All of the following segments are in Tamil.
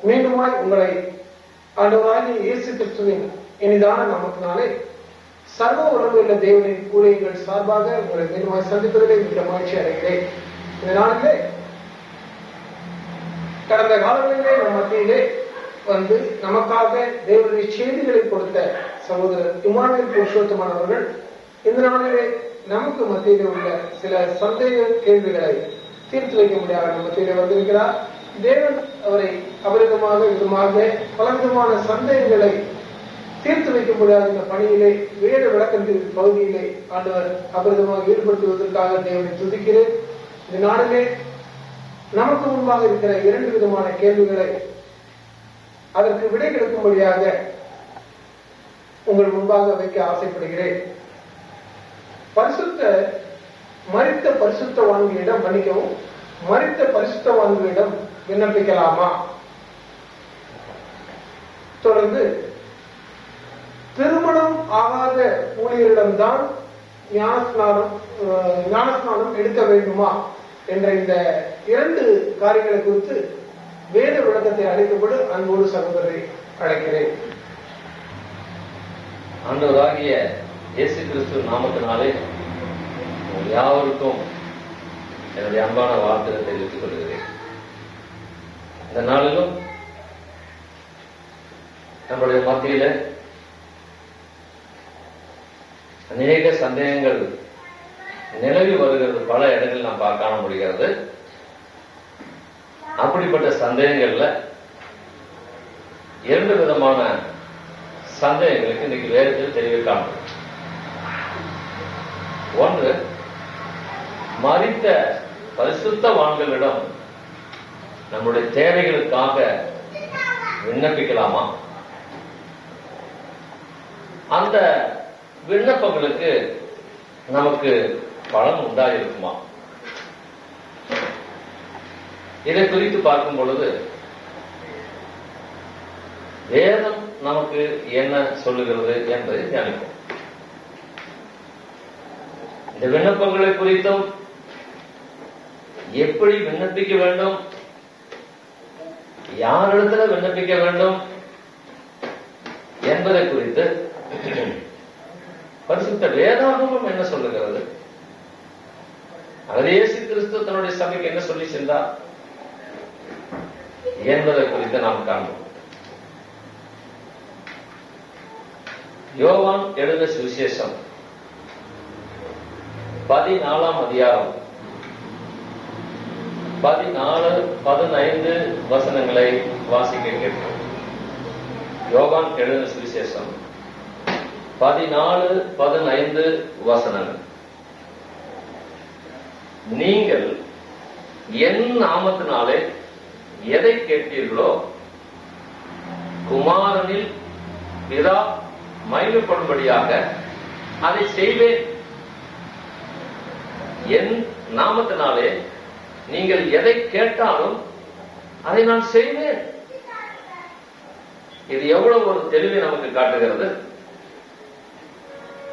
மீண்டுமாய் உங்களை ஆண்டவராகிய இயேசு கிறிஸ்துவின் இனிதான நாமத்தினாலே சர்வ உலகுள்ள தேவனின் ஊழியர்கள் சார்பாக உங்களை மீண்டுமாய் சந்திப்பதிலே மிக மகிழ்ச்சி அடைகிறேன். இந்த நாளிலே கடந்த காலங்களிலே நம் மத்தியிலே வந்து நமக்காக தேவனுடைய செய்திகளை கொடுத்த சகோதரர் இம்மானுவேல் புருஷோத்தமன் அவர்கள் இந்த நாளிலே நமக்கு மத்தியிலே உள்ள சில சந்தேக கேள்விகளை தீர்த்து வைக்க முடியாத நம் மத்தியிலே வந்திருக்கிறார். தேவன் அவரை அபரிதமாக விதமாக பலவிதமான சந்தேகங்களை தீர்த்து வைக்க முடியாத இந்த பணியிலே வேத விளக்கத்தின் பகுதியிலே ஆண்டவர் அபரிதமாக ஈடுபடுத்துவதற்காக தேவனை துதிக்கிறேன். இந்த நாளிலே நமக்கு முன்பாக இருக்கிற 2 விதமான கேள்விகளை அதற்கு விடை கிடைக்கும்படியாக உங்கள் முன்பாக வைக்க ஆசைப்படுகிறேன். மரித்த பரிசுத்தவான்களிடம் மன்னிக்கவும், மரித்த பரிசுத்தவான்களிடம் விண்ணப்பிக்கலாமா? தொடர்ந்து திருமணம் ஆகாத ஊழியரிடம்தான் ஞானஸ்நானம் எடுக்க வேண்டுமா என்ற இந்த 2 காரியங்களை குறித்து வேத விளக்கத்தை அளிக்கப்படு அன்போடு சகோதரரை அழைக்கிறேன். ஆண்டவராகிய இயேசு கிறிஸ்து நாமத்தினாலே யாவருக்கும் என்னுடைய அன்பான வாழ்த்துக்களை தெரிவித்துக் கொள்கிறேன். இந்த நாளிலும் நம்முடைய மத்தியில அநேக சந்தேகங்கள் நிலவி வருகிறது. பல இடங்களில் நாம் காண முடிகிறது. அப்படிப்பட்ட சந்தேகங்கள்ல 2 விதமான சந்தேகங்களுக்கு இன்னைக்கு வேதத்தில் தெளிவு காணும். ஒன்று, மரித்த பரிசுத்தவான்களிடம் நம்முடைய தேவைகளுக்காக விண்ணப்பிக்கலாமா? அந்த விண்ணப்பங்களுக்கு நமக்கு பலன் உண்டாயிருக்குமா? இதை குறித்து பார்க்கும் பொழுது வேதம் நமக்கு என்ன சொல்லுகிறது என்பதை தியானிப்போம். இந்த விண்ணப்பங்களை குறித்தும் எப்படி விண்ணப்பிக்க வேண்டும், யாரிடத்துல விண்ணப்பிக்க வேண்டும் என்பதை குறித்து பரிசுத்த வேதாகமம் என்ன சொல்லுகிறது, அவர் இயேசு கிறிஸ்து தன்னுடைய சபைக்கு என்ன சொல்லி சென்றார் என்பதை குறித்து நாம் காண்போம். யோவான் எழுதின சுவிசேஷம் 14ஆம் அதிகாரம் 14-15 வசனங்களை வாசிக்க கேட்போம். யோவான் எழுதின சுவிசேஷம் 14-15 வசனங்கள். நீங்கள் என் நாமத்தினாலே எதை கேட்பீர்களோ குமாரனில் பிதா மகிமைப்படும்படியாக அதை செய்வேன். என் நாமத்தினாலே நீங்கள் எதை கேட்டாலும் அதை நான் செய்வேன். இது எவ்வளவு ஒரு தெளிவை நமக்கு காட்டுகிறது.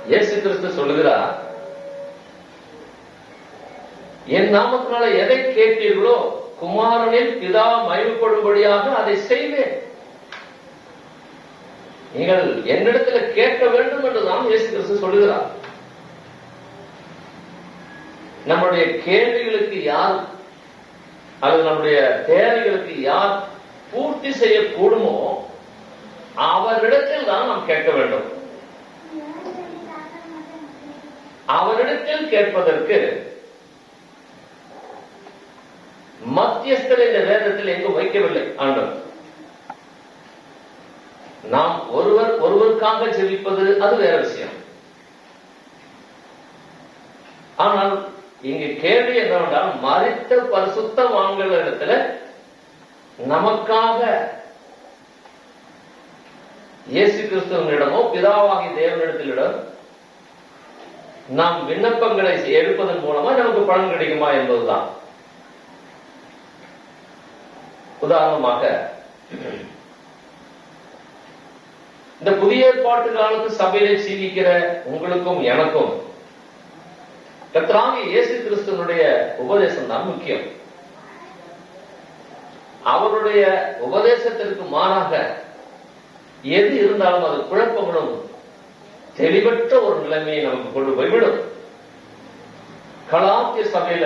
இயேசு கிறிஸ்து சொல்லுகிறார், என் நாமத்தினால எதை கேட்டீர்களோ குமாரனில் பிதா மகிமைப்படும்படியாக அதை செய்வேன். நீங்கள் என்னிடத்தில் கேட்க வேண்டும் என்றுதான் இயேசு கிறிஸ்து சொல்லுகிறார். நம்முடைய கேள்விகளுக்கு யார் அல்லது நம்முடைய தேவைகளுக்கு யார் பூர்த்தி செய்யக்கூடுமோ அவரிடத்தில் தான் நாம் கேட்க வேண்டும். அவரிடத்தில் கேட்பதற்கு மத்தியஸ்தர் இந்த வேதத்தில் எங்கும் வைக்கவில்லை ஆண்டவர். நாம் ஒருவருக்காக ஜெபிப்பது அது வேற விஷயம். ஆனால் இங்கு கேள்வி என்னவென்றால், மரித்த பரிசுத்தவான்களிடத்துல நமக்காக இயேசு கிறிஸ்துவனிடமோ பிதாவாகி தேவனிடத்திலிடம் நாம் விண்ணப்பங்களை எடுப்பதன் மூலமா நமக்கு பலன் கிடைக்குமா என்பதுதான். உதாரணமாக இந்த புதிய ஏற்பாட்டு காலத்து சபையிலே ஜீவிக்கிற உங்களுக்கும் எனக்கும் கர்த்தராகிய இயேசு கிறிஸ்துவனுடைய உபதேசம் தான் முக்கியம். அவருடைய உபதேசத்திற்கு மாறாக எது இருந்தாலும் அது குழப்பங்களும் தெளிவற்ற ஒரு நிலைமையை நமக்கு கொண்டு போய்விடும். கலாத்திய சபையில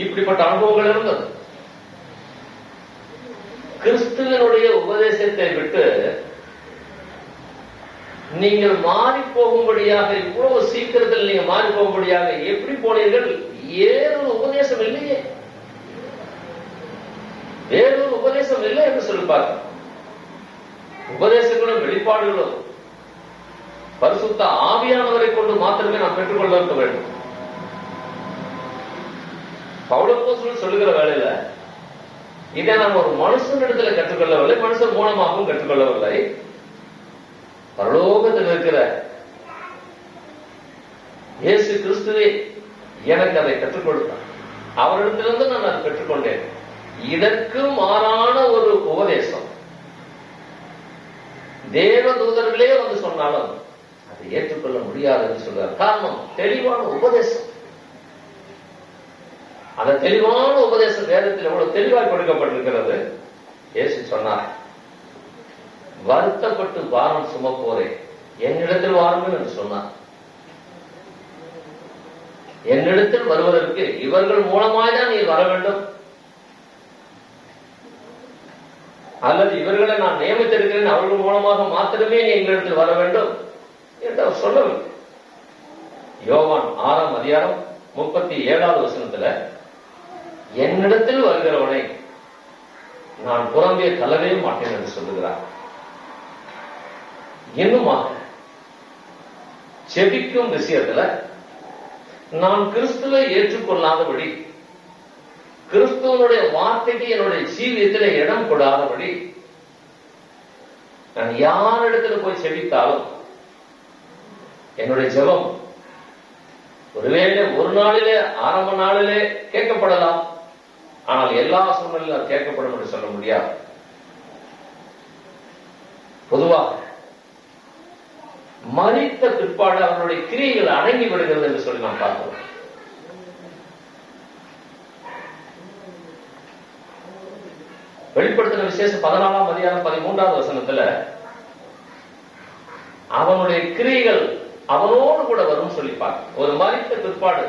இப்படிப்பட்ட அனுபவங்கள் இருந்தது. கிறிஸ்துவனுடைய உபதேசத்தை விட்டு நீங்கள் மாறி போகும்படியாக, இவ்வளவு சீக்கிரத்தில் நீங்க மாறி போகும்படியாக எப்படி போனீர்கள்? ஏறொரு உபதேசம் இல்லையே, வேறொரு உபதேசம் இல்லை என்று சொல்லிப்பார். உபதேசங்களும் வெளிப்பாடுகளும் பரிசுத்த ஆவியானவரை கொண்டு மாத்திரமே நாம் பெற்றுக்கொள்ள வேண்டும். பவுலப்போஸ்தலன் சொல்லுகிற வேளையில இதை நாம் ஒரு மனுஷனிடத்துல கற்றுக்கொள்ளவில்லை, மனுஷன் மூலமாகவும் கற்றுக்கொள்ளவில்லை. பரலோகத்தில் இருக்கிற இயேசு கிறிஸ்துவே எனக்கு அதை கற்றுக் கொடுத்தார். அவரிடத்திலிருந்து நான் அதை பெற்றுக்கொண்டேன். இதற்கு மாறான ஒரு உபதேசம் தேவதூதர்களே வந்து சொன்னாலும் அதை ஏற்றுக்கொள்ள முடியாது என்று சொல்றார். காரணம், தெளிவான உபதேசம். அந்த தெளிவான உபதேசம் வேதத்தில் எவ்வளவு தெளிவாக கொடுக்கப்பட்டிருக்கிறது. இயேசு சொன்னார், வருத்தப்பட்டு பாரம் சுமப்போரே என்னிடத்தில் வாருங்கள் என்று சொன்னார். என்னிடத்தில் வருவதற்கு இவர்கள் மூலமாய்தான் நீ வர வேண்டும், அல்லது இவர்களை நான் நியமித்திருக்கிறேன் அவர்கள் மூலமாக மாத்திரமே நீ எங்களிடத்தில் வர வேண்டும் என்று அவர் சொல்லவில்லை. யோவான் 6ஆம் அதிகாரம் 37வது வசனத்துல என்னிடத்தில் வருகிறவனை நான் புறம்பே தள்ளவே மாட்டேன் என்று சொல்லுகிறார். இன்னுமாக செபிக்கும் விஷயத்துல நான் கிறிஸ்துவை ஏற்றுக்கொள்ளாதபடி, கிறிஸ்துவனுடைய வார்த்தைக்கு என்னுடைய ஜீவியத்தில் இடம் கொடாதபடி நான் யாரிடத்துல போய் செபித்தாலும் என்னுடைய ஜெபம் ஒருவேளை ஒரு நாளிலே ஆரம்ப நாளிலே கேட்கப்படலாம், ஆனால் எல்லா சூழ்நிலையும் அது கேட்கப்படும் என்று சொல்ல முடியாது. பொதுவாக மரித்த பிற்பாடு அவருடைய கிரியைகள் அடங்கி விடுகிறது என்று சொல்லி நாம் பார்க்கிறோம். வெளிப்படுத்தின விசேஷம் 14ஆம் அதிகாரம் 13வது வசனத்துல அவனுடைய கிரியைகள் அவனோடு கூட வரும் சொல்லி பார்க்க. ஒரு மரித்த பிற்பாடு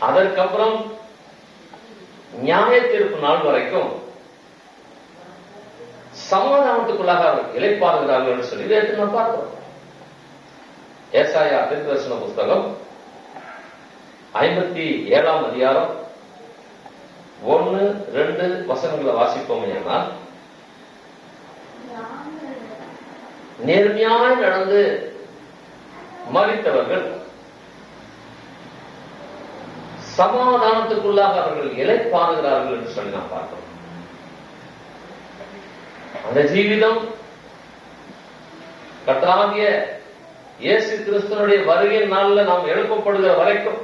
அதற்கப்புறம் நியாய தீர்ப்பு நாள் வரைக்கும் சமாதானத்துக்குள்ளாக அவர் இளைப்பாறுகிறார்கள் என்று சொல்லி வேதத்தை நாம் பார்க்கிறோம். ஏசாயா தீர்க்கதரிசன புஸ்தகம் 57ஆம் அதிகாரம் 1-2 வசனங்களை வாசிப்போம். என்றால் நேர்மையாய் நடந்து மரித்தவர்கள் சமாதானத்துக்குள்ளாக அவர்கள் இளைப்பாறுகிறார்கள் என்று சொல்லி நாம் பார்க்கிறோம். அந்த ஜீவிதம் கர்த்தராகிய இயேசு கிறிஸ்துவனுடைய வருகையின் நாளில் நாம் எழுப்பப்படுகிற வரைக்கும்,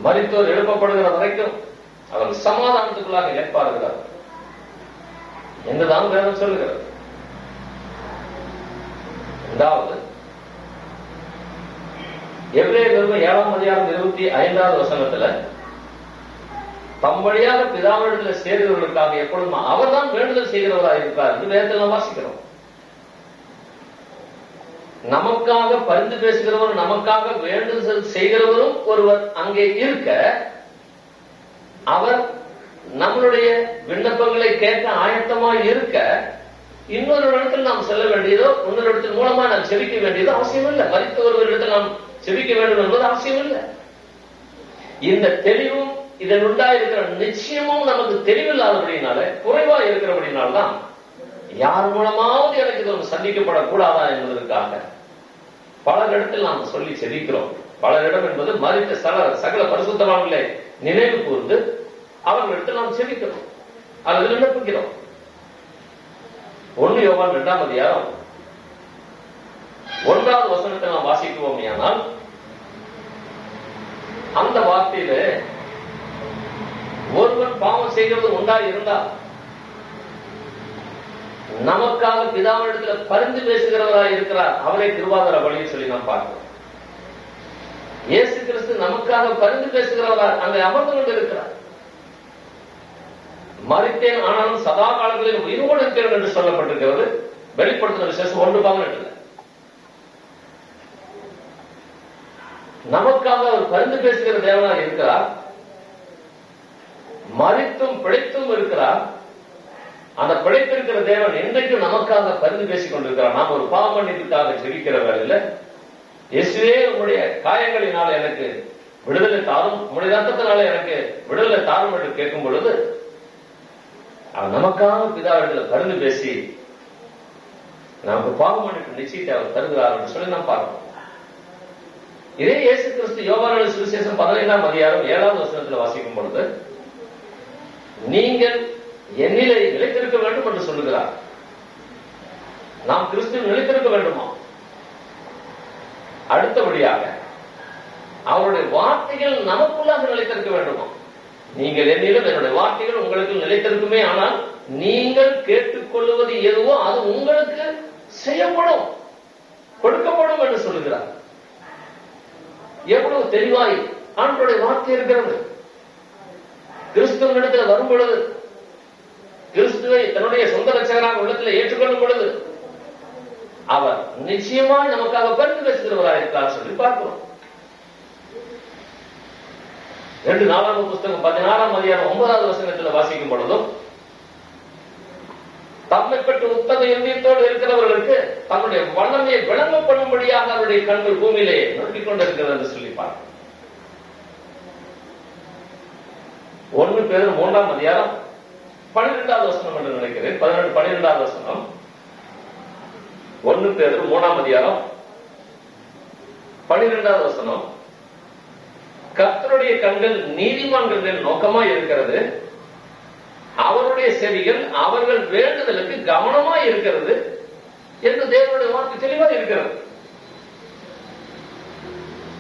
மரித்தோர் எழுப்பப்படுகிற வரைக்கும் அவர்கள் சமாதானத்துக்குள்ளாக இளைப்பாறுகிறார்கள் என்றுதான் வேதம் சொல்லுகிறது. இரண்டாவது, எபிரேயர் 7ஆம் அதிகாரம் 25வது வசனத்துல தம் வழியாக பிதாவிடத்தில் சேர்கிறவர்களுக்காக எப்பொழுதும் அவர்தான் வேண்டுதல் செய்கிறவராக இருக்கிறார் என்று வேதத்தில் நாம் வாசிக்கிறோம். நமக்காக பரிந்து பேசுகிறவர், நமக்காக வேண்டுதல் செய்கிறவரும் ஒருவர் அங்கே இருக்க, அவர் நம்மளுடைய விண்ணப்பங்களை கேட்க ஆயத்தமாய் இருக்க, இன்னொரு இடத்தில் நாம் செல்ல வேண்டியதோ இன்னொரு இடத்தின் மூலமா நாம் செபிக்க வேண்டியதோ அவசியம் இல்லை. மரித்த ஒருவரிடத்தில் நாம் செபிக்க வேண்டும் என்பது அவசியம் இல்லை. இந்த தெளிவும் இதன் உண்டாயிருக்கிற நிச்சயமும் நமக்கு தெளிவில்லாதபடினால, குறைவா இருக்கிறபடினால்தான் யார் மூலமாவது எனக்கு இது சந்திக்கப்படக்கூடாதா என்பதற்காக பலரிடத்தில் நாம் சொல்லி செபிக்கிறோம். பலரிடம் என்பது மரித்த சகல பரிசுத்தவான்களை நினைவு கூர்ந்து அவர்களிடத்தில் நாம் செபிக்கிறோம் அல்லது விண்ணப்பிக்கிறோம். 1 யோவான் 2ஆம் அதிகாரம் 1வது வசனத்தை நாம் வாசிக்குவோம். ஆனால் அந்த வார்த்தையில ஒருவன் பாவம் செய்கிறது இருந்தால் நமக்காக பிதாவிடத்தில் பரிந்து பேசுகிறவராய் இருக்கிறார், அவரை கிருபாதார வழியில் சொல்லி நாம் பார்க்கிறோம். இயேசு கிறிஸ்து நமக்காக பரிந்து பேசுகிறவராய் அங்கே அமர்ந்து கொண்டு இருக்கிறார். மரித்தேன் ஆனாலும் சதா காலங்களில் உயிரோடு இருக்கிறேன் என்று சொல்லப்பட்டிருக்கிறது. வெளிப்படுத்தின விசேஷம் 1:18. நமக்காக அவர் பரிந்து பேசுகிற தேவனாக இருக்கிறார். மரித்தும் பிழைத்தும் இருக்கிறார். அந்த பிழைத்திருக்கிற தேவன் இன்றைக்கு நமக்காக பரிந்து பேசிக் கொண்டிருக்கிறார். நாம் ஒரு பாவ மன்னிப்புக்காக ஜெபிக்கிற வேளையில, இயேசுவே உங்களுடைய காயங்களினால எனக்கு விடுதலை தாரும், உங்களுடைய ரத்தத்தினால எனக்கு விடுதலை தாரும் என்று கேட்கும் பொழுது அவர் நமக்காக பிதாவிடத்தில் பரிந்து பேசி நமக்கு பாவ மன்னிப்பு நிச்சயத்தை அவர் தருகிறார் என்று சொல்லி நாம் பார்க்கிறோம். இதே இயேசு கிறிஸ்து யோவான் சுவிசேஷம் 15ஆம் அதிகாரம் 7வது வசனத்தில் வாசிக்கும் பொழுது, நீங்கள் என்னிலே நிலைத்திருக்க வேண்டும் என்று சொல்லுகிறார். நாம் கிறிஸ்துவில் நிலைத்திருக்க வேண்டுமா? அடுத்தபடியாக அவருடைய வார்த்தைகள் நமக்குள்ளாக நிலைத்திருக்க வேண்டுமா? நீங்கள் என்னிலும் என்னுடைய வார்த்தைகள் உங்களுக்கு நிலைத்திருக்குமே, ஆனால் நீங்கள் கேட்டுக்கொள்வது எதுவோ அது உங்களுக்கு செய்யப்படும், கொடுக்கப்படும் என்று சொல்லுகிறார். எவ்வளவு தெளிவாய் ஆண்டவருடைய வார்த்தை இருக்கிறது. கிறிஸ்துவனிடத்தில் வரும் பொழுது, கிறிஸ்துவை தன்னுடைய சொந்த ரட்சகராக உள்ளத்தில் ஏற்றுக்கொள்ளும் பொழுது அவர் நிச்சயமாய் நமக்காக பரிந்து பேசுகிறவராக இருக்கிறார் சொல்லி பார்க்கிறோம். 2 நாளாகம புஸ்தகம் 16ஆம் அதிகாரம் 9வது வசனத்தில் வாசிக்கும் பொழுதும், தம்மை பெற்று உத்தம இருதயத்தோடு இருக்கிறவர்களுக்கு தன்னுடைய வல்லமையை விளங்கப்படும்படியாக அவருடைய கண்கள் பூமியிலே நோக்கிக் கொண்டிருக்கிறது என்று சொல்லி பார்க்கிறோம். 1 பேதுரு 3ஆம் அதிகாரம் 12வது வசனம் என்று நினைக்கிறேன். 12வது வசனம். 1 பேதுரு 3ஆம் அதிகாரம் 12வது வசனம். கர்த்தருடைய கண்கள் நீதிமான்கள் மேல் நோக்கமாய் இருக்கிறது, அவருடைய செவிகள் அவர்கள் வேண்டுதலுக்கு கவனமாய் இருக்கிறது என்று தேவனுடைய வார்த்தை தெளிவாக இருக்கிறது.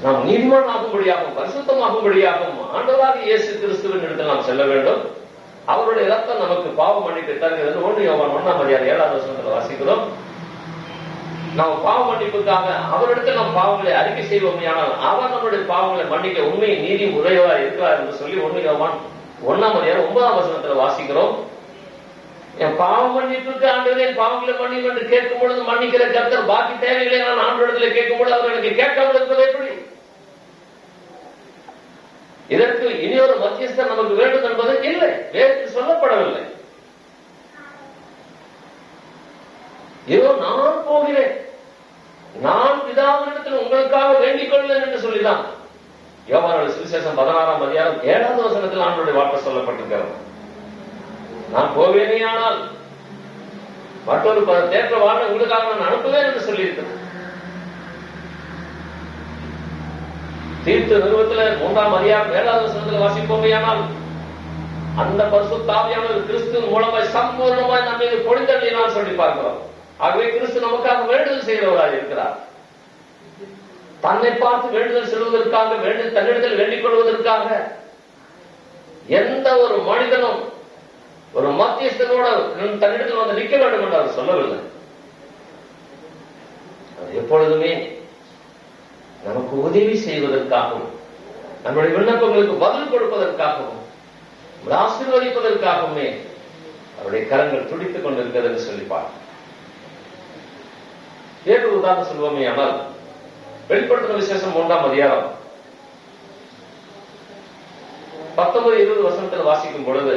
நாம் நீதிமான் ஆகும்படியாகவும் பரிசுத்தமாகும்படியாகவும் ஆண்டவராகிய இயேசு கிறிஸ்துவின் இடத்தில் நாம் செல்ல வேண்டும். அவருடைய ரத்தம் நமக்கு பாவ மன்னிப்பு தருகிறது. 1 யோவான் 1ஆம் அதிகாரம் 7வது வசனத்தில் வாசிக்கிறோம். நாம் பாவ மன்னிப்புக்காக அவரிடத்தில் நம் பாவங்களை அறிக்கை செய்வோம், ஆனால் அவர் நம்முடைய பாவங்களை மன்னிக்க உண்மை நீதி உடையவா இருக்கிறார் என்று சொல்லி 1 யோவான் 1ஆம் அதிகாரம் 9ஆம் வசனத்தில் வாசிக்கிறோம். என் பாவ மன்னிப்புக்கு ஆண்டவரே பாவங்களை மன்னிப்பு என்று கேட்கும் பொழுது மன்னிக்கிற கர்த்தர் பாக்கி தேவைகளை நான் ஆண்டவரிடத்தில் கேட்கும் பொழுது அவர் எனக்கு கேட்காமல் இருப்பது எப்படி? இதற்கு இனியொரு மத்தியஸ்தர் நமக்கு வேண்டும் என்பது இல்லை, வேதத்தில் சொல்லப்படவில்லை. இதோ நான் போகிறேன், நான் பிதாவினிடத்தில் உங்களுக்காக வேண்டிக் கொள்வேன் என்று சொல்லிதான் யோவான் சுவிசேஷம் 16ஆம் அதிகாரம் 7வது வசனத்தில் ஆண்டவருடைய வார்த்தை சொல்லப்பட்டிருக்கிறது. நான் போவேனே ஆனால் மற்றொரு தேற்ற வாழ்வை உங்களுக்காக நான் அனுப்புவேன் என்று சொல்லியிருக்கிறது. தீர்த்து நிறுவத்தில் 3ஆம் அதிகாரம் 7வது வசனத்தில் வாசிப்போமே, ஆனால் அந்த பரிசுத்த ஆவியானவர் கிறிஸ்துவின் மூலமாய் சம்பூர்ணமாய் நம்ம மீது பொழிந்தள்ளினார் சொல்லி பார்க்கிறோம். ஆகவே கிறிஸ்து நமக்காக வேண்டுதல் செய்கிறவராக இருக்கிறார். தன்னை பார்த்து வேண்டுதல் செல்வதற்காக தன்னிடத்தில் வேண்டிக் கொள்வதற்காக எந்த ஒரு மனிதனும் ஒரு மத்தியஸ்தனோட தன்னிடத்தில் வந்து நிற்க வேண்டும் என்று அவர் சொல்லவில்லை. எப்பொழுதுமே நமக்கு உதவி செய்வதற்காகவும் நம்முடைய விண்ணப்பங்களுக்கு பதில் கொடுப்பதற்காகவும் ஆசீர்வதிப்பதற்காகவுமே அவருடைய கரங்கள் துடித்துக் கொண்டிருக்கிறது என்று சொல்லிப்பார். வேறு உதாரணம் சொல்வோமே, ஆனால் வெளிப்படுத்தின விசேஷம் 3ஆம் அதிகாரம் 19-20 வசனத்தில் வாசிக்கும் பொழுது,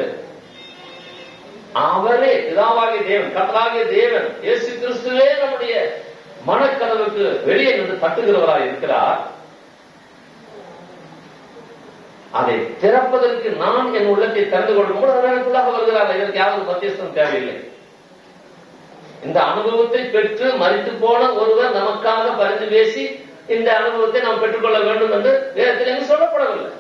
அவரே பிதாவாகிய தேவன், கர்த்தராகிய தேவன் இயேசு கிறிஸ்துவே நம்முடைய மனக்கதவுக்கு வெளியே நின்று தட்டுகிறவராக இருக்கிறார். அதை திறப்பதற்கு நான் என் உள்ளத்தை திறந்து கொள்ளும் போது அவர்களுக்குள்ளாக வருகிறார். இதற்கு யாவது மத்தியஸ்தம் தேவையில்லை. இந்த அனுபவத்தை பெற்று மரித்து போன ஒருவர் நமக்காக பரிந்து பேசி இந்த அனுபவத்தை நாம் பெற்றுக்கொள்ள வேண்டும் என்று வேதத்தில் எங்கு சொல்லப்படவில்லை.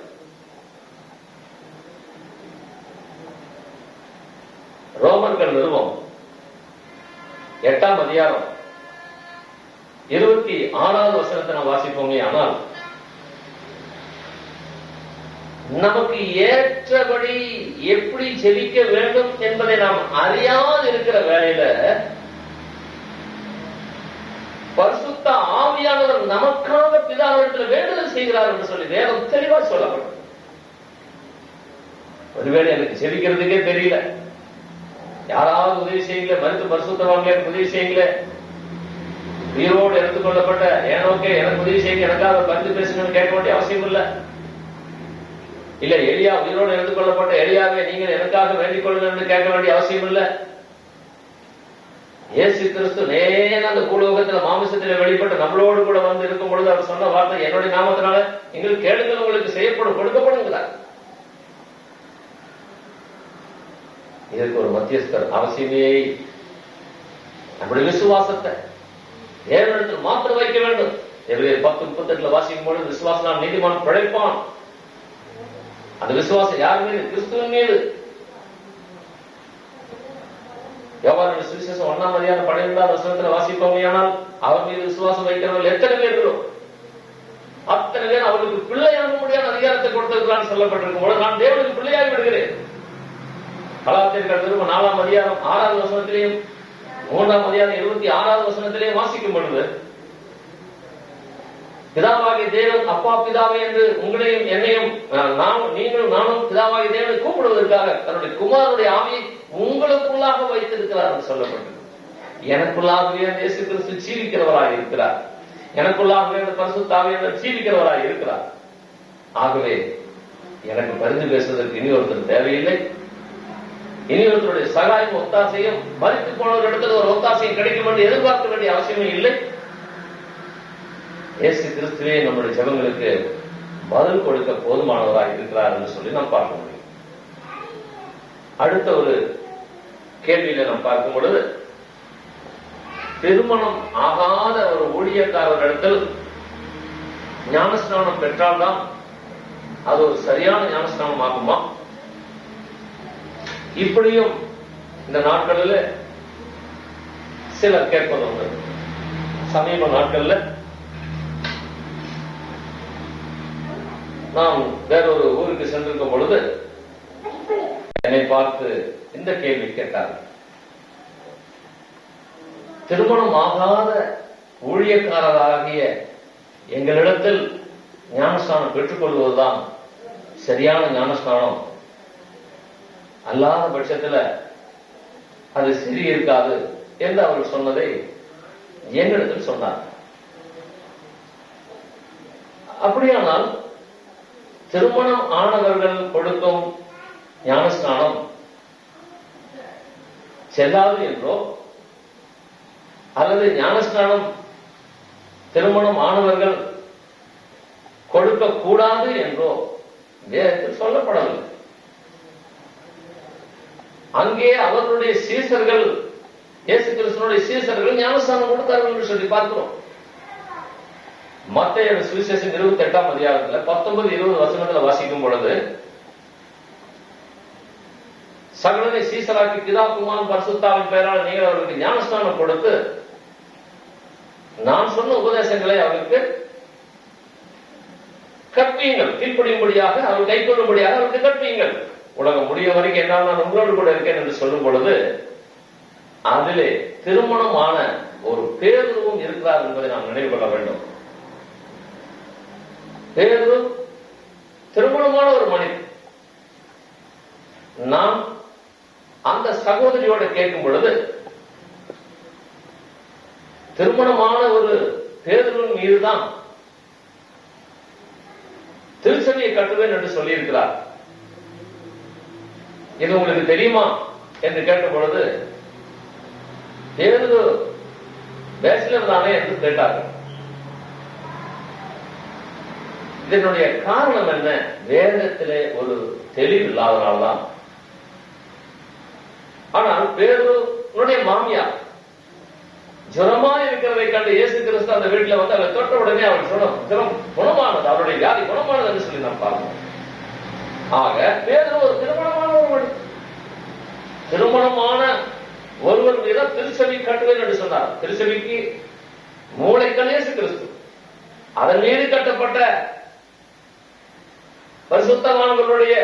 அப்போஸ்தலர் நிருபம் 8ஆம் அதிகாரம் 26வது வசனத்தை நாம் வாசிப்போமே. ஆனால் நமக்கு ஏற்றபடி எப்படி ஜெபிக்க வேண்டும் என்பதை நாம் அறியாது இருக்கிற வேளையில பரிசுத்த ஆவியானவர் நமக்காக பிதாவிடத்தில் வேண்டுதல் செய்கிறார் என்று சொல்லி வேதம் தெளிவா சொல்லப்படும். ஒருவேளை எனக்கு ஜெபிக்கிறதுக்கே தெரியல, யாராவது உதவி செய்யல, மருத்துவ பரிசுத்தவான்களே உதவி செய்யல, உயிரோடு எடுத்துக் கொள்ளப்பட்ட ஏனோக்கே எனக்கு உதவி செய்ய, எனக்காக பரிந்து பேசணும்னு கேட்க வேண்டிய அவசியம் இல்லை. இல்ல எலியா உயிரோடு எடுத்துக் கொள்ளப்பட்ட எலியாவே நீங்கள் எனக்காக வேண்டிக் கொள்ளுங்கள் கேட்க வேண்டிய அவசியம் இல்லை. இயேசு கிறிஸ்து நேர அந்த பூலோகத்துல மாமிசத்திலே வெளிப்பட்டு நம்மளோடு கூட வந்து இருக்கும் பொழுது அவர் சொன்ன வார்த்தை, என்னுடைய நாமத்தினால நீங்கள் கேளுங்கள் உங்களுக்கு செய்யப்படும் கொடுக்கப்படுங்கிறார். இதற்கு ஒரு மத்தியஸ்தர் அவசியமே. நம்முடைய விசுவாசத்தை தேவனிடத்தில் மாத்திரம் வைக்க வேண்டும். எபிரேயர் 10:38 வாசிக்கும் பொழுது விசுவாசம் நீதிமான் பிழைப்பான். அந்த விசுவாசம் யார் மீது? கிறிஸ்துவின் மீது. யோவான் சுவிசேஷம் 1ஆம் அதிகாரம் 12வது வசனத்துல வாசிப்போமையானால் அவர் மீது விசுவாசம் வைக்கிறவர்கள் எத்தனை பேர்களோ அத்தனை பேர் அவருக்கு பிள்ளையாக முடியாத அதிகாரத்தை கொடுத்திருக்கிறான்னு சொல்லப்பட்டிருக்கும் போது நான் தேவனுக்கு பிள்ளையாகி விடுகிறேன். கலாத்தியர்கள் நிருபம் 4ஆம் அதிகாரம் 6வது வசனத்திலேயும் 3ஆம் அதிகாரம் 26வது வசனத்திலேயும் வாசிக்கும் பொழுது பிதாவாகிய தேவன் அப்பா பிதாவை என்று உங்களையும் என்னையும் நீங்களும் நானும் பிதாவாகிய தேவனை கூப்பிடுவதற்காக தன்னுடைய குமாரனுடைய ஆவியை உங்களுக்குள்ளாக வைத்திருக்கிறார் என்று சொல்லப்பட்டது. எனக்குள்ளாகவே இயேசு கிறிஸ்து ஜீவிக்கிறவராக இருக்கிறார். எனக்குள்ளாகவே பரிசுத்த ஆவியானவர் ஜீவிக்கிறவராக இருக்கிறார். ஆகவே எனக்கு பரிந்து பேசுவதற்கு இனி ஒருத்தர் தேவையில்லை. இனி ஒருத்தருடைய சகாயம் ஒத்தாசையும் மறித்து போனவர்களிடத்தில் ஒரு ஒத்தாசையும் கிடைக்கும் என்று எதிர்பார்க்க வேண்டிய அவசியமே இல்லை. இயேசு கிறிஸ்துவே நம்முடைய ஜெபங்களுக்கு பதில் கொடுக்க போதுமானவராக இருக்கிறார் என்று சொல்லி நாம் பார்க்க முடியும். அடுத்த ஒரு கேள்வியில நாம் பார்க்கும் பொழுது, திருமணம் ஆகாத ஒரு ஊழியக்காரர்களிடத்தில் ஞானஸ்நானம் பெற்றால்தான் அது ஒரு சரியான ஞானஸ்நானம் ஆகுமா? இப்படியும் இந்த நாட்களில் சிலர் கேட்பது உண்டு. சமீப நாட்கள்ல நாம் வேறொரு ஊருக்கு சென்றிருக்கும் பொழுது என்னை பார்த்து இந்த கேள்வி கேட்டார்கள். திருமணம் ஆகாத ஊழியக்காரராகிய எங்களிடத்தில் ஞானஸ்நானம் பெற்றுக் கொள்வதுதான் சரியான ஞானஸ்நானம், அல்லாத பட்சத்தில் அது சரி இருக்காது என்று அவர்கள் சொன்னதை என்னிடத்தில் சொன்னார். அப்படியானால் திருமணம் ஆனவர்கள் கொடுக்கும் ஞானஸ்நானம் செல்லாது என்றோ அல்லது ஞானஸ்நானம் திருமணம் ஆனவர்கள் கொடுக்க கூடாது என்றோ வேதத்தில் சொல்லப்படவில்லை. அங்கே அவர்களுடைய சீசர்கள், இயேசு கிறிஸ்துவினுடைய சீசர்கள் ஞானஸ்நானம் கொடுத்தார்கள் என்று சொல்லி பார்க்கிறோம். மத்தேயு சுவிசேஷம் 28ஆம் அதிகாரத்துல 19-20 வசனத்துல வாசிக்கும் பொழுது, சகலனை சீசராக்கி பிதா குமாரன் பரிசுத்தாவின் பெயரால் நீங்கள் அவர்களுக்கு ஞானஸ்நானம் கொடுத்து நான் சொன்ன உபதேசங்களை அவருக்கு கற்பீங்கள், கீழ்ப்படியும்படியாக அவர்கள் கைக்கொள்ளும்படியாக அவருக்கு கற்பீங்கள், உலகம் முடிய வரைக்கும் என்னால் நான் உங்களோடு கூட இருக்கேன் என்று சொல்லும் பொழுது அதிலே திருமணமான ஒரு பேதுருவும் இருக்கிறார் என்பதை நாம் நினைவு கொள்ள வேண்டும். பேதுரு திருமணமான ஒரு மனிதன். நாம் அந்த சகோதரியோட கேட்கும் பொழுது திருமணமான ஒரு பேதுருவின் மீதுதான் திருச்சபையை கட்டுவேன் என்று சொல்லியிருக்கிறார். இது உங்களுக்கு தெரியுமா என்று கேட்கும் பொழுது பேதுரு பேச்சுலர் தானே என்று கேட்டார்கள். இதனுடைய காரணம் என்ன? வேதத்திலே ஒரு தெளிவு இல்லாதனால்தான். ஆனால் பேதுருடைய மாமியார் ஜுரமா இருக்கிறதை கண்டு இயேசு கிறிஸ்து அந்த வீட்டில் வந்து அவரை தொட்ட உடனே அவர் ஜுரம் குணமானது, அவருடைய வியாதி குணமானது என்று சொல்லி நாம் பார்க்கிறோம். ஆக பேதுரு ஒரு திருமணமான ஒரு திருமணமான திருச்சபை கட்டுவேன் என்று சொன்னார். திருச்சபைக்கு மூளைக்கல் இயேசு கிறிஸ்து. அதன் மீது கட்டப்பட்ட பரிசுத்தவான்களுடைய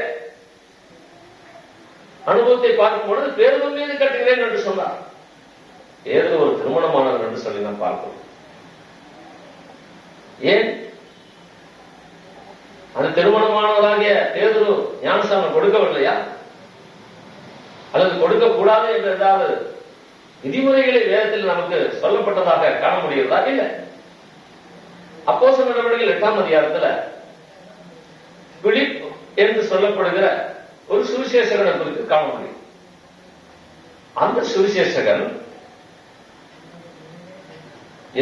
அனுபவத்தை பார்க்கும் பொழுது பேதுரு மீது கட்டுகிறேன் என்று சொன்னார். பேதுரு ஒரு திருமணமானவர் என்று சொல்லி நாம் பார்க்கிறோம். ஏன் அந்த திருமணமானவராகிய பேதுரு ஞானஸ்நானம் கொடுக்கவில்லையா? அல்லது கொடுக்க கூடாது என்ற ஏதாவது விதிமுறைகளை வேதத்தில் நமக்கு சொல்லப்பட்டதாக காண முடிகிறதா? இல்லை. அப்போஸ்தலர் நடவடிக்கைகள் 8ஆம் அதிகாரத்தில் பிலிப் என்று சொல்லப்படுகிற ஒரு சுவிசேஷகனை குறித்து காண முடியும். அந்த சுவிசேஷகன்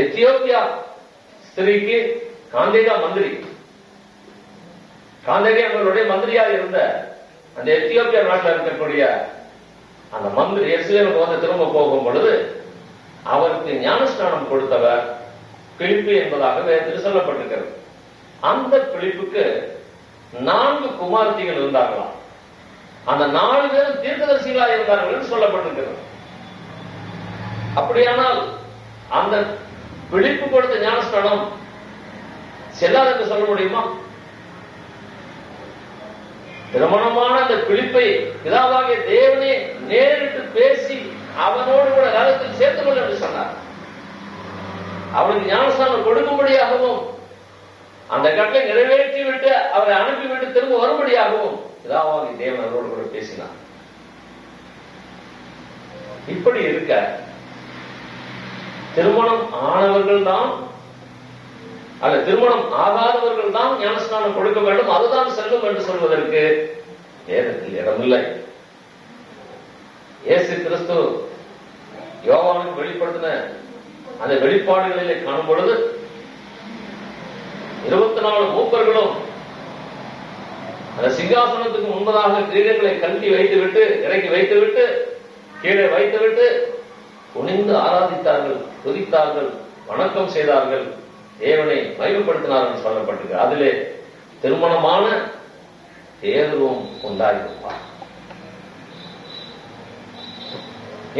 எத்தியோப்பியா ஸ்திரீக்கு காந்தேகா மந்திரி, காந்தேகா அவர்களுடைய மந்திரியாக இருந்த அந்த எத்தியோப்பியா நாட்டில் இருக்கக்கூடிய அந்த மந்திரி எருசலேமுக்கு வந்து திரும்ப போகும் பொழுது அவருக்கு ஞானஸ்நானம் கொடுத்தவர் பிலிப்பு என்பதாக வேதத்தில் சொல்லப்பட்டிருக்கிறது. அந்த பிலிப்புக்கு 4 குமாரத்திகள் இருந்தார்களாம். அந்த 4 பேரும் தீர்க்கதரிசிகளாக இருந்தார்கள் என்று சொல்லப்பட்டிருக்கிறது. அப்படியானால் அந்த பிலிப்பு கொடுத்த ஞானஸ்நானம் செல்லாது என்று சொல்ல முடியுமா? திருமணமான அந்த பிலிப்பை பிதாவாகிய தேவனே நேரிட்டு பேசி அவனோடு கூட ரகத்தில் சேர்த்துக் கொள்ள என்று சொன்னார். அவனுக்கு ஞானஸ்நானம் கொடுக்கும்படியாகவும் அந்த கட்டளை நிறைவேற்றி விட்டு அவரை அனுப்பிவிட்டு திரும்ப வரும்படியாகவும் பிதாவாகிய தேவன் அவரோடு கூட பேசினார். இப்படி இருக்க திருமணம் ஆனவர்கள் தான் அல்ல திருமணம் ஆகாதவர்கள் தான் ஞானஸ்நானம் கொடுக்க வேண்டும், அதுதான் செல்லும் என்று சொல்வதற்கு வேதத்தில் இடமில்லை. இயேசு கிறிஸ்து யோவானுக்கு வெளிப்படுத்தின அந்த வெளிப்பாடுகளிலே காணும் பொழுது 24 மூப்பர்களும் அந்த சிங்காசனத்துக்கு முன்பதாக கிரீடங்களை கழட்டி வைத்துவிட்டு இறக்கி வைத்துவிட்டு கீழே வைத்துவிட்டு குனிந்து ஆராதித்தார்கள், துதித்தார்கள், வணக்கம் செய்தார்கள், தேவனை மகிமைப்படுத்தினார் என்று சொல்லப்பட்டிருக்கு. அதிலே திருமணமான பேதுருவும் உண்டாயிருப்பார்.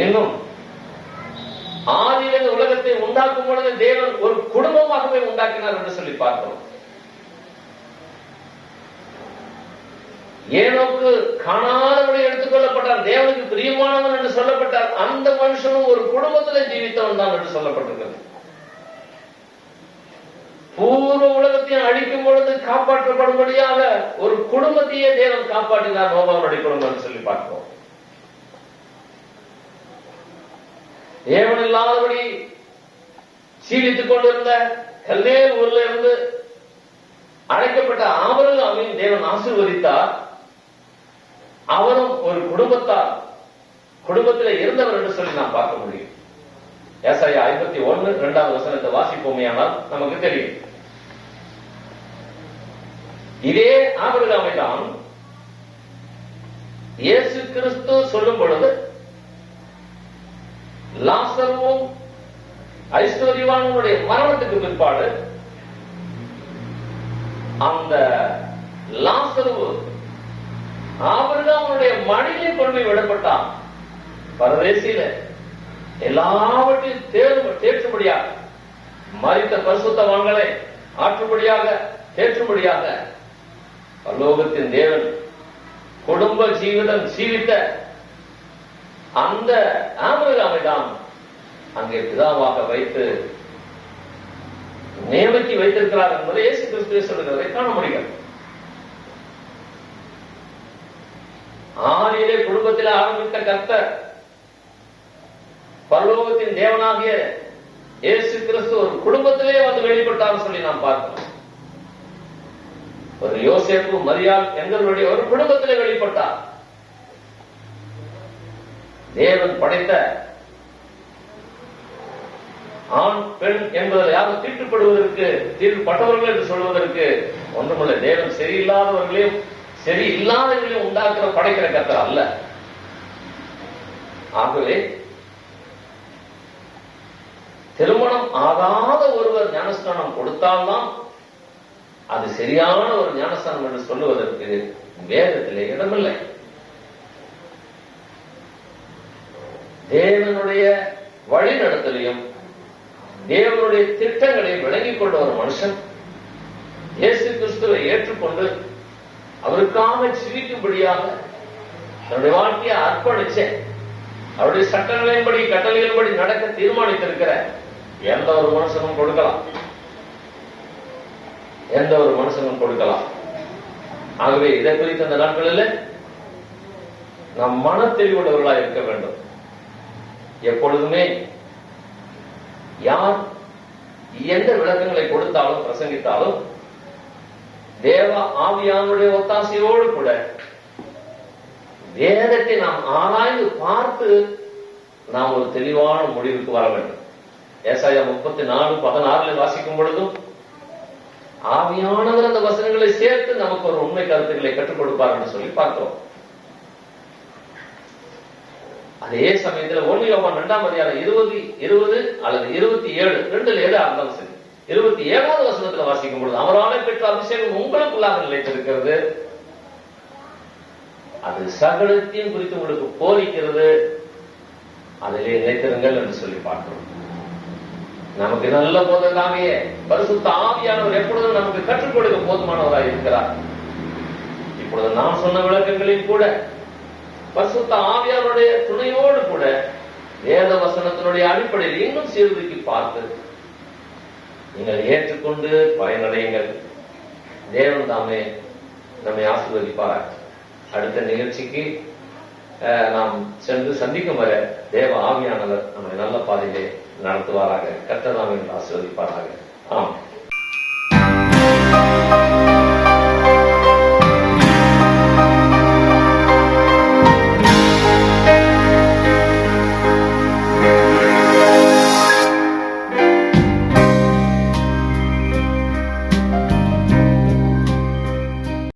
இன்னும் ஆதியிலிருந்து உலகத்தை உண்டாக்கும் பொழுது தேவன் ஒரு குடும்பமாகவே உண்டாக்கினார் என்று சொல்லி பார்க்கிறோம். ஏனோக்கு காணாதபடி எடுத்துக் கொள்ளப்பட்டார், தேவனுக்கு பிரியமானவன் என்று சொல்லப்பட்டார். அந்த மனுஷனும் ஒரு குடும்பத்திலே ஜீவித்தவன் தான் என்று சொல்லப்பட்டிருக்கிறது. பூர்வ உலகத்தையும் அழிக்கும் பொழுது காப்பாற்றப்படும்படியாக ஒரு குடும்பத்தையே தேவன் காப்பாற்றினார், நோவாவுடைய குடும்பம் என்று சொல்லி பார்க்கிறோம். தேவன் இல்லாதபடி சீலித்துக் கொண்டிருந்த கல்தேர் ஊரில் இருந்து அழைக்கப்பட்ட ஆபிரகாமையும் தேவன் ஆசீர்வதித்தார். அவரும் ஒரு குடும்பத்தில் இருந்தவர் என்று சொல்லி நாம் பார்க்க முடியும். ஏசாயா 51 2வது வசனத்தை வாசிப்போமையானால் நமக்கு தெரியும். இதே ஆபிரகாமை தான் இயேசு கிறிஸ்து சொல்லும் பொழுது லாசருவும் ஐஸ்வர்யவானுடைய மரணத்துக்கு பிற்பாடு அந்த லாசரு ஆபிரகாமுடைய மடியிலே கொண்டு விடப்பட்டான். பரதேசியில எல்லாவற்றையும் தேற்றும்படியாக மரித்த பரிசுத்தவான்களை ஆற்றும்படியாக தேற்றும்படியாக பரலோகத்தின் தேவன் குடும்ப ஜீவிதம் ஜீவித்த அந்த ஆபிரகாமை தான் அங்கே பிதாவாக வைத்து நியமித்து வைத்திருக்கிறார் என்பதை இயேசு கிறிஸ்துவே சொல்லுகிறதை காண முடியும். ஆதியிலே குடும்பத்தில் ஆரம்பித்த கர்த்தர் பரலோகத்தின் தேவனாகிய இயேசு கிறிஸ்து ஒரு குடும்பத்திலே வந்து வெளிப்பட்டார் சொல்லி நாம் பார்க்கிறோம். ஒரு யோசேப்பு மரியாள் எங்களுடைய ஒரு குடும்பத்திலே வெளிப்பட்டார். தேவன் படைத்த ஆண் பெண் என்பதில் யாரும் தீட்டுப்பட்டவர்கள் என்று சொல்வதற்கு ஒன்றுமில்லை. தேவன் சரியில்லாதவர்களையும் சரி இல்லாதவர்களையும் உண்டாக்குற படைக்கிற கர்த்தர் அல்ல. ஆகவே திருமணம் ஆகாத ஒருவர் ஞானஸ்நானம் கொடுத்தால்தான் அது சரியான ஒரு ஞானஸ்நானம் என்று சொல்லுவதற்கு வேதத்திலே இடமில்லை. தேவனுடைய வழி நடத்தலையும் தேவனுடைய திட்டங்களையும் விளங்கிக் கொண்ட ஒரு மனுஷன் இயேசு கிறிஸ்துவை ஏற்றுக்கொண்டு அவருக்காக ஜீவிக்கும்படியாக தன்னுடைய வாழ்க்கையை அர்ப்பணிச்ச அவருடைய சட்டங்களின்படி கட்டளைகளின்படி நடக்க தீர்மானித்திருக்கிற எந்த ஒரு மனுஷனும் கொடுக்கலாம். எந்த ஒரு மனுஷனும் கொடுக்கலாம். ஆகவே இதை குறித்த அந்த நாட்களில் நாம் மன தெளிவுள்ளவர்களாக இருக்க வேண்டும். எப்பொழுதுமே யார் எந்த விளக்கங்களை கொடுத்தாலும் பிரசங்கித்தாலும் தேவ ஆவியானுடைய ஒத்தாசையோடு கூட வேதத்தை நாம் ஆராய்ந்து பார்த்து நாம் ஒரு தெளிவான முடிவுக்கு வர வேண்டும். ஏசாயா 34:16 வாசிக்கும் பொழுதும் ஆவியானவர் அந்த வசனங்களை சேர்த்து நமக்கு ஒரு உண்மை கருத்துக்களை கற்றுக் கொடுப்பார் என்று சொல்லி பார்க்கிறோம். அதே சமயத்தில் 1 யோவான் 2:20 அல்லது 27 ரெண்டுல ஏதா இருந்தாலும் சரி 27வது வசனத்துல வாசிக்கும் பொழுது அவரால் பெற்ற அபிஷேகம் உங்களுக்குள்ளாக நிலைத்திருக்கிறது, அது சகலத்தையும் குறித்து உங்களுக்கு போதிக்கிறது, அதிலே நிலைத்திருங்கள் என்று சொல்லி பார்க்கிறோம். நமக்கு நல்ல போதகாமையே பரிசுத்த ஆவியானவர் எப்பொழுதும் நமக்கு கற்றுக் கொடுக்க போதுமானவராக இருக்கிறார். இப்பொழுது நான் சொன்ன விளக்கங்களில் கூட பரிசுத்த ஆவியானுடைய துணையோடு கூட வேத வசனத்தினுடைய அடிப்படையில் இன்னும் சீர்தூக்கி பார்த்து நீங்கள் ஏற்றுக்கொண்டு பயனடையுங்கள். தேவன் தாமே நம்மை ஆசீர்வதிப்பார். அடுத்த நிகழ்ச்சிக்கு நாம் சென்று சந்திக்கும் வரை தேவ ஆவியானவர் நம்மை நல்ல பாதையிலே நடத்துவாராக. கர்த்தர் தாமே ஆசீர்வதிப்பாராக. ஆம்.